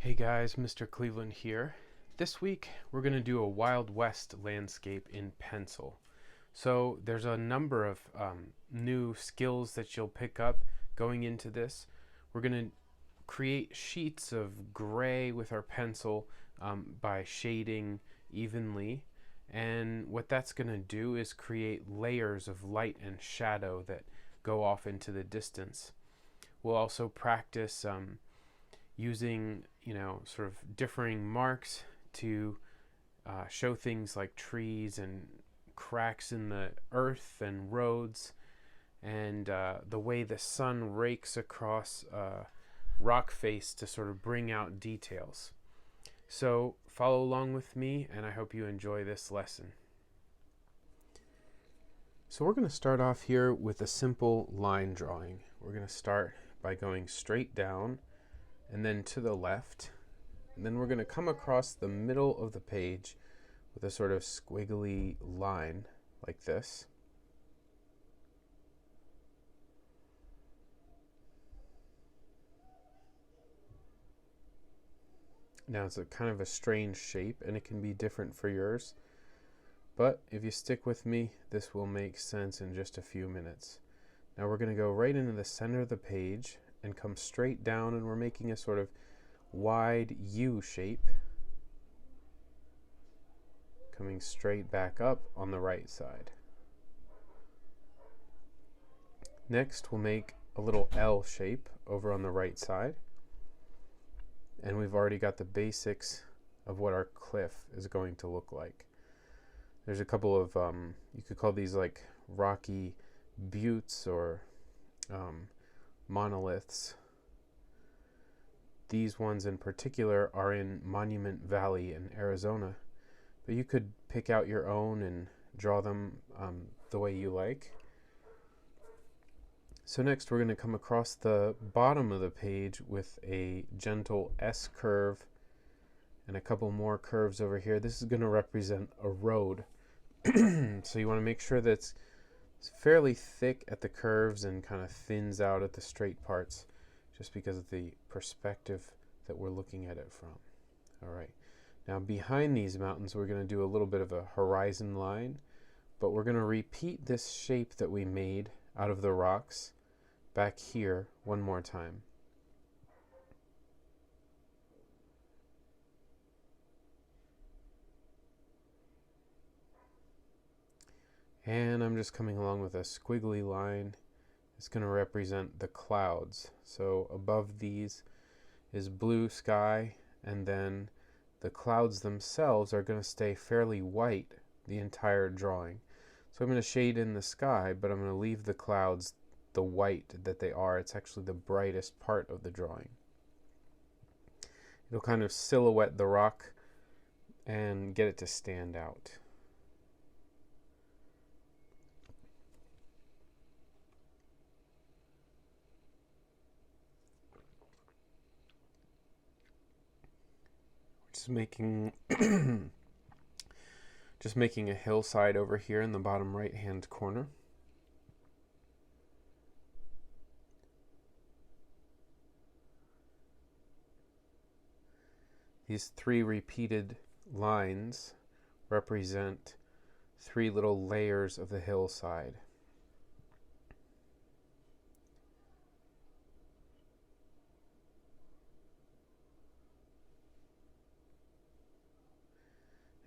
Hey guys, Mr. Cleveland here. This week we're going to do a Wild West landscape in pencil. So there's a number of new skills that you'll pick up going into this. We're going to create sheets of gray with our pencil by shading evenly. And what that's going to do is create layers of light and shadow that go off into the distance. We'll also practice using sort of differing marks to show things like trees and cracks in the earth and roads, and the way the sun rakes across rock face to sort of bring out details. So follow along with me, and I hope you enjoy this lesson. So we're going to start off here with a simple line drawing. We're going to start by going straight down and then to the left, and then we're going to come across the middle of the page with a sort of squiggly line like this. Now it's a kind of a strange shape, and it can be different for yours, but if you stick with me, this will make sense in just a few minutes. Now we're going to go right into the center of the page and come straight down, and we're making a sort of wide U shape, coming straight back up on the right side. Next, we'll make a little L shape over on the right side, and we've already got the basics of what our cliff is going to look like. There's a couple of, you could call these like rocky buttes or monoliths. These ones in particular are in Monument Valley in Arizona, but you could pick out your own and draw them the way you like. So next we're going to come across the bottom of the page with a gentle S curve and a couple more curves over here. This is going to represent a road. So you want to make sure that it's fairly thick at the curves and kind of thins out at the straight parts, just because of the perspective that we're looking at it from. All right. Now behind these mountains, we're going to do a little bit of a horizon line, but we're going to repeat this shape that we made out of the rocks back here one more time. And I'm just coming along with a squiggly line. It's going to represent the clouds. So above these is blue sky, and then the clouds themselves are going to stay fairly white the entire drawing. So I'm going to shade in the sky, but I'm going to leave the clouds the white that they are. It's actually the brightest part of the drawing. It'll kind of silhouette the rock and get it to stand out. Just making a hillside over here in the bottom right hand corner. These three repeated lines represent three little layers of the hillside.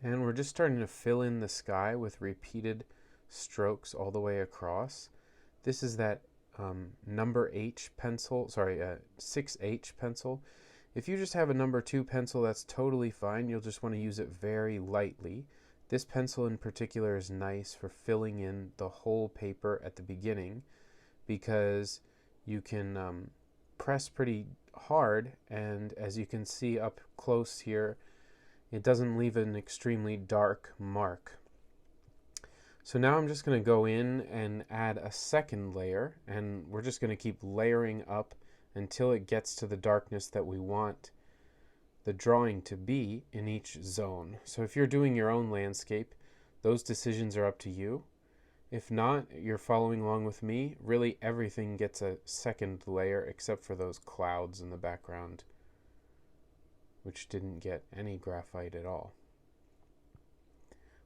And we're just starting to fill in the sky with repeated strokes all the way across. This is that number H pencil, 6H pencil. If you just have a number 2 pencil, that's totally fine. You'll just want to use it very lightly. This pencil in particular is nice for filling in the whole paper at the beginning, because you can press pretty hard, and as you can see up close here, it doesn't leave an extremely dark mark. So now I'm just going to go in and add a second layer, and we're just going to keep layering up until it gets to the darkness that we want the drawing to be in each zone. So if you're doing your own landscape, those decisions are up to you. If not, you're following along with me. Really, everything gets a second layer except for those clouds in the background. which didn't get any graphite at all.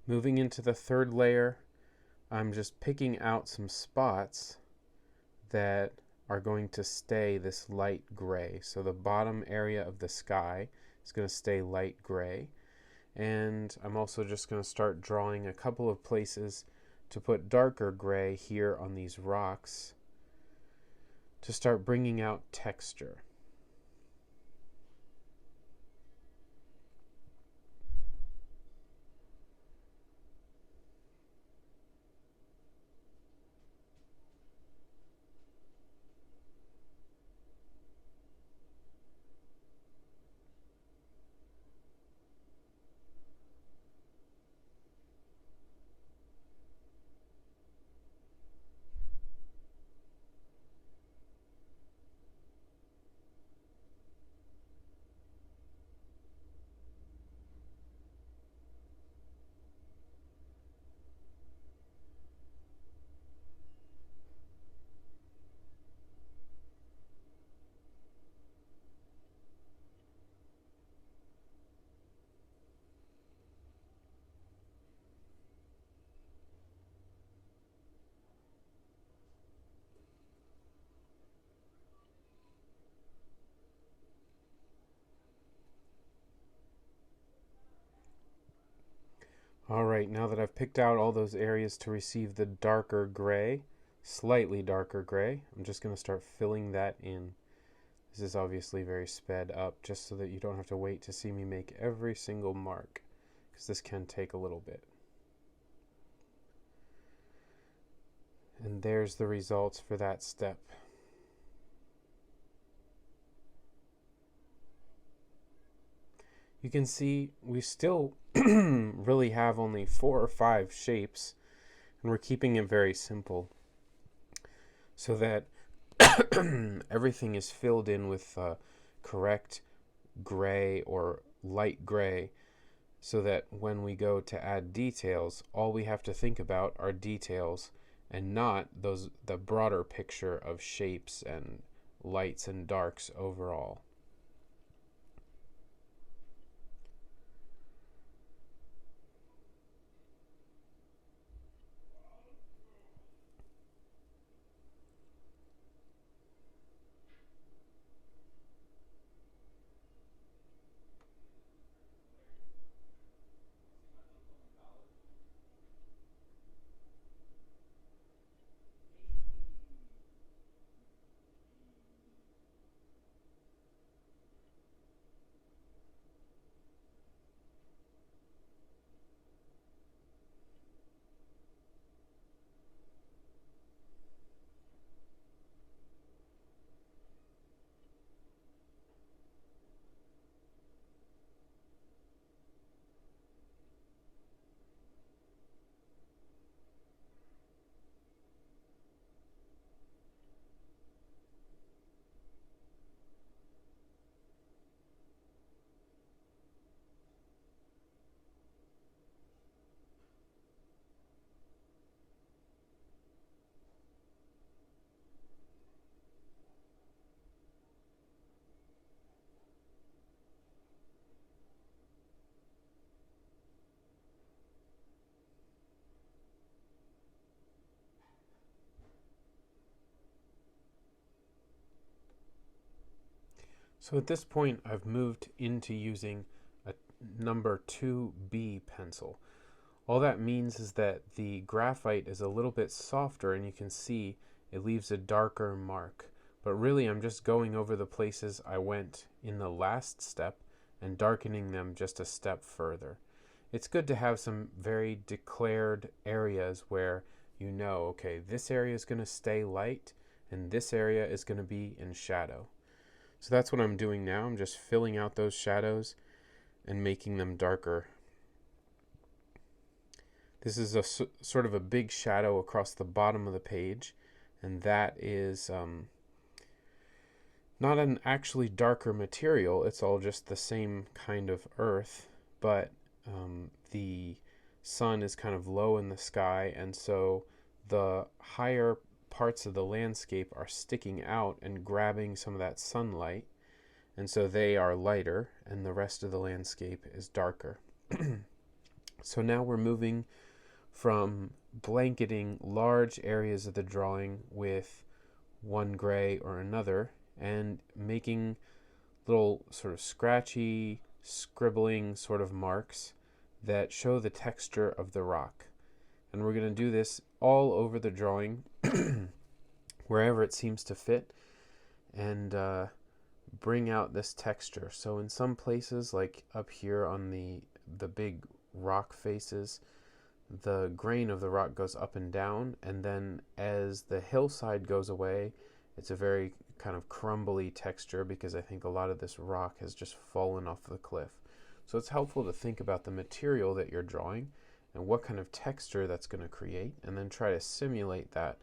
Moving into the third layer, I'm just picking out some spots that are going to stay this light gray. So the bottom area of the sky is going to stay light gray. And I'm also just going to start drawing a couple of places to put darker gray here on these rocks to start bringing out texture. Alright, now that I've picked out all those areas to receive the darker gray, slightly darker gray, I'm just going to start filling that in. This is obviously very sped up, just so that you don't have to wait to see me make every single mark, because this can take a little bit. And there's the results for that step. You can see we still really have only 4 or 5 shapes, and we're keeping it very simple so that everything is filled in with correct gray or light gray, so that when we go to add details, all we have to think about are details and not the broader picture of shapes and lights and darks overall. So at this point, I've moved into using a number 2B pencil. All that means is that the graphite is a little bit softer, and you can see it leaves a darker mark. But really, I'm just going over the places I went in the last step and darkening them just a step further. It's good to have some very declared areas where you know, okay, this area is going to stay light and this area is going to be in shadow. So that's what I'm doing now. I'm just filling out those shadows and making them darker. This is a sort of a big shadow across the bottom of the page, and that is not an actually darker material. It's all just the same kind of earth, but the sun is kind of low in the sky, and so the higher parts of the landscape are sticking out and grabbing some of that sunlight, and so they are lighter and the rest of the landscape is darker. So now we're moving from blanketing large areas of the drawing with one gray or another and making little sort of scratchy, scribbling sort of marks that show the texture of the rock. And we're going to do this all over the drawing, wherever it seems to fit, and bring out this texture. So in some places, like up here on the big rock faces, the grain of the rock goes up and down, and then as the hillside goes away, it's a very kind of crumbly texture because I think a lot of this rock has just fallen off the cliff. So it's helpful to think about the material that you're drawing and what kind of texture that's going to create, and then try to simulate that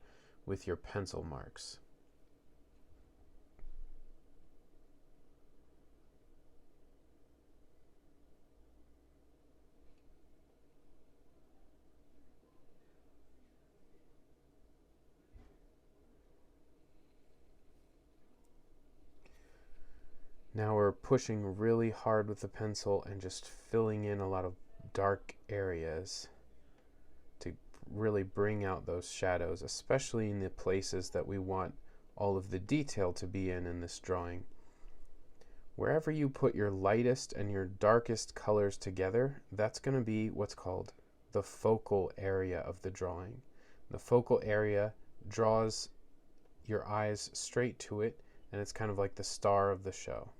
with your pencil marks. Now we're pushing really hard with the pencil and just filling in a lot of dark areas to really bring out those shadows, especially in the places that we want all of the detail to be in this drawing. Wherever you put your lightest and your darkest colors together, that's going to be what's called the focal area of the drawing. The focal area draws your eyes straight to it, and it's kind of like the star of the show.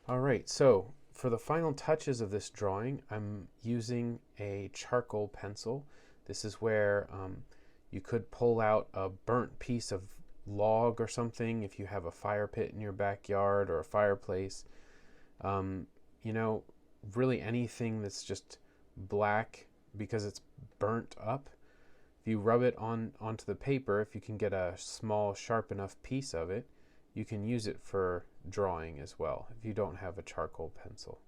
All right, so for the final touches of this drawing, I'm using a charcoal pencil. This is where you could pull out a burnt piece of log or something if you have a fire pit in your backyard or a fireplace. You know, really anything that's just black because it's burnt up. If you rub it onto the paper, if you can get a small sharp enough piece of it, you can use it for drawing as well if you don't have a charcoal pencil.